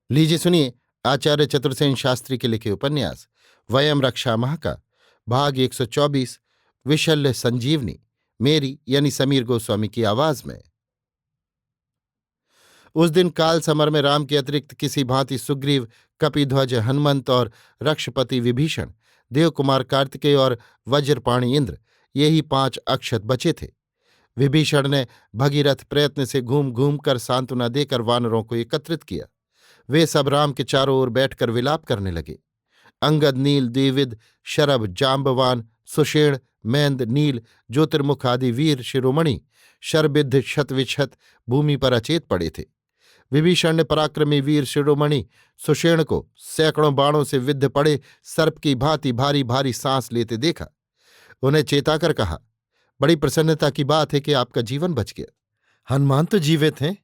लीजिए सुनिए आचार्य चतुर्सेन शास्त्री के लिखे उपन्यास वयम रक्षामः का भाग 124 विशल्य संजीवनी मेरी यानी समीर गोस्वामी की आवाज में। उस दिन काल समर में राम के अतिरिक्त किसी भांति सुग्रीव, कपिध्वज हनुमंत और रक्षपति विभीषण, देवकुमार कार्तिकेय और वज्रपाणि इंद्र, ये ही 5 अक्षत बचे थे। विभीषण ने भगीरथ प्रयत्न से घूम घूम कर सांत्वना देकर वानरों को एकत्रित किया। वे सब राम के चारों ओर बैठकर विलाप करने लगे। अंगद, नील, द्विविद, शरभ, जाम्बवान, सुषेण, मैंद, नील, ज्योतिर्मुख आदि वीर शिरोमणि शरबिद्ध शतविशत भूमि पर अचेत पड़े थे। विभीषण ने पराक्रमी वीर शिरोमणि सुषेण को सैकड़ों बाणों से विद्ध पड़े सर्प की भांति भारी भारी सांस लेते देखा। उन्हें चेताकर कहा, बड़ी प्रसन्नता की बात है कि आपका जीवन बच गया। हनुमान तो जीवित हैं।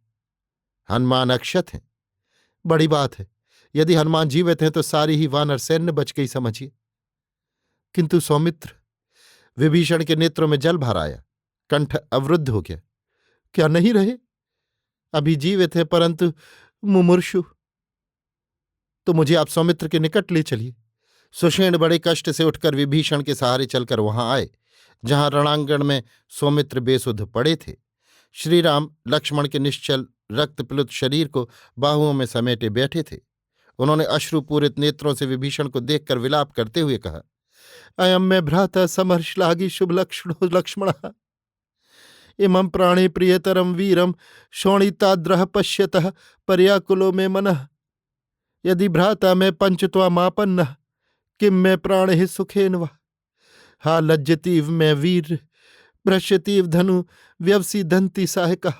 हनुमान अक्षत हैं। बड़ी बात है। यदि हनुमान जीवित हैं तो सारी ही वानर सैन्य बच गई समझिए। किंतु सौमित्र। विभीषण के नेत्रों में जल भर आया, कंठ अवरुद्ध हो गया। क्या नहीं रहे? अभी जीवित है परंतु मुमूर्षु। तो मुझे आप सौमित्र के निकट ले चलिए। सुषेण बड़े कष्ट से उठकर विभीषण के सहारे चलकर वहां आए जहां रणांगण में सौमित्र बेसुध पड़े थे। श्रीराम लक्ष्मण के निश्चल रक्तप्लुत शरीर को बाहुओं में समेटे बैठे थे। उन्होंने अश्रुपूरित नेत्रों से विभीषण को देखकर विलाप करते हुए कहा, अयम में भ्राता समर्षलागी शुभ लक्षणो लक्ष्मण इमं प्राणे प्रियतरम वीरम शोणिताद्रह पश्यतः पर्याकुलो में मनः यदि भ्राता में पंचत्वामापन्न किम में प्राणे सुखेन वा हा लज्जतीव में वीर भ्रश्यतीव धनु व्यवसीदन्ति सहायकः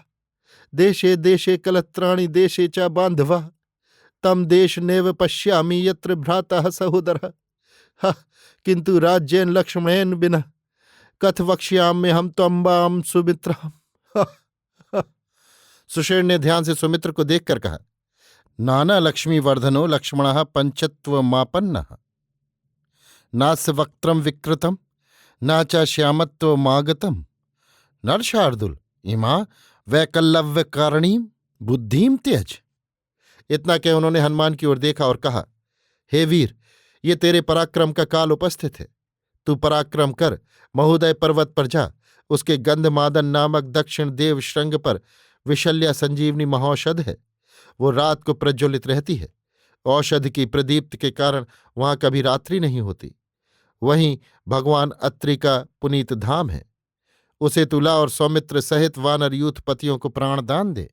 देशे देशे कलत्राणि देशे च बान्धवा तम देश नेव पश्यामि यत्र भ्राता सहोदरः हा किंतु राज्येन लक्ष्मणेन बिना कथ वक्ष्यामि हम त्वम्बाम सुमित्राम। सुषेण ने ध्यान से सुमित्र को देखकर कहा, नाना लक्ष्मी वर्धनो लक्ष्मणः पंचत्वमापन्नः नास्य वक्त्रम विकृतम न च श्यामत्वमागतम नरशार्दुल इमा वैकल्लव्य कारणीम बुद्धिम त्यज। इतना कह उन्होंने हनुमान की ओर देखा और कहा, हे वीर, ये तेरे पराक्रम का काल उपस्थित है। तू पराक्रम कर महोदय पर्वत पर जा। उसके गंधमादन नामक दक्षिण देव श्रृंग पर विशल्या संजीवनी महौषध है। वो रात को प्रज्वलित रहती है। औषध की प्रदीप्त के कारण वहां कभी रात्रि नहीं होती। वहीं भगवान अत्रि का पुनीत धाम है। उसे तुला और सौमित्र सहित वानर यूथपतियों को प्राणदान दे।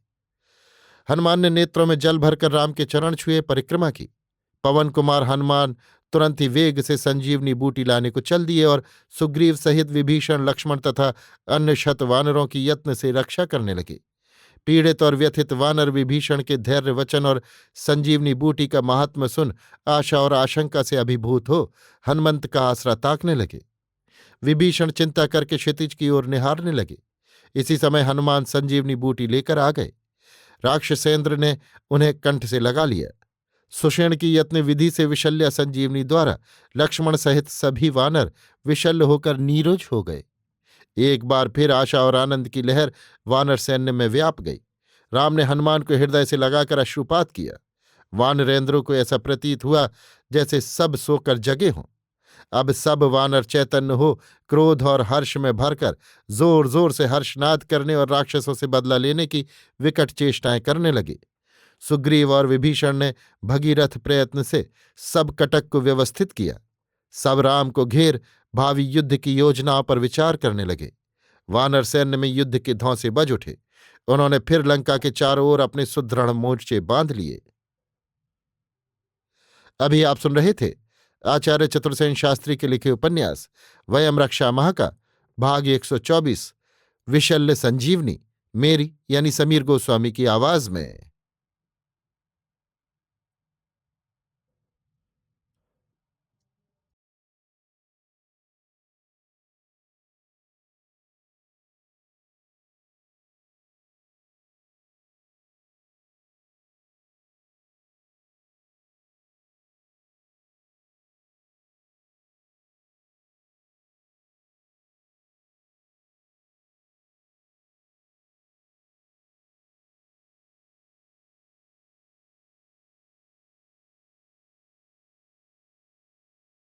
हनुमान ने नेत्रों में जल भरकर राम के चरण छुए परिक्रमा की। पवन कुमार हनुमान तुरंत ही वेग से संजीवनी बूटी लाने को चल दिए और सुग्रीव सहित विभीषण, लक्ष्मण तथा अन्य शत वानरों की यत्न से रक्षा करने लगे। पीड़ित और व्यथित वानर विभीषण के धैर्य वचन और संजीवनी बूटी का महात्म्य सुन आशा और आशंका से अभिभूत हो हनुमंत का आसरा ताकने लगे। विभीषण चिंता करके क्षितिज की ओर निहारने लगे। इसी समय हनुमान संजीवनी बूटी लेकर आ गए। राक्षसेंद्र ने उन्हें कंठ से लगा लिया। सुषेण की यत्न विधि से विशल्या संजीवनी द्वारा लक्ष्मण सहित सभी वानर विशल्य होकर नीरोज हो गए। एक बार फिर आशा और आनंद की लहर वानर सैन्य में व्याप गई। राम ने हनुमान को हृदय से लगाकर अश्रुपात किया। वानरेंद्रों को ऐसा प्रतीत हुआ जैसे सब सोकर जगे हों। अब सब वानर चैतन्य हो क्रोध और हर्ष में भरकर जोर जोर से हर्षनाद करने और राक्षसों से बदला लेने की विकट चेष्टाएं करने लगे। सुग्रीव और विभीषण ने भगीरथ प्रयत्न से सब कटक को व्यवस्थित किया। सब राम को घेर भावी युद्ध की योजनाओं पर विचार करने लगे। वानर सैन्य में युद्ध के धौंसे बज उठे। उन्होंने फिर लंका के चारों ओर अपने सुदृढ़ मोर्चे बांध लिए। अभी आप सुन रहे थे आचार्य चतुर्सेन शास्त्री के लिखे उपन्यास वयम रक्षामः का भाग 124 विशल्य संजीवनी मेरी यानी समीर गोस्वामी की आवाज में।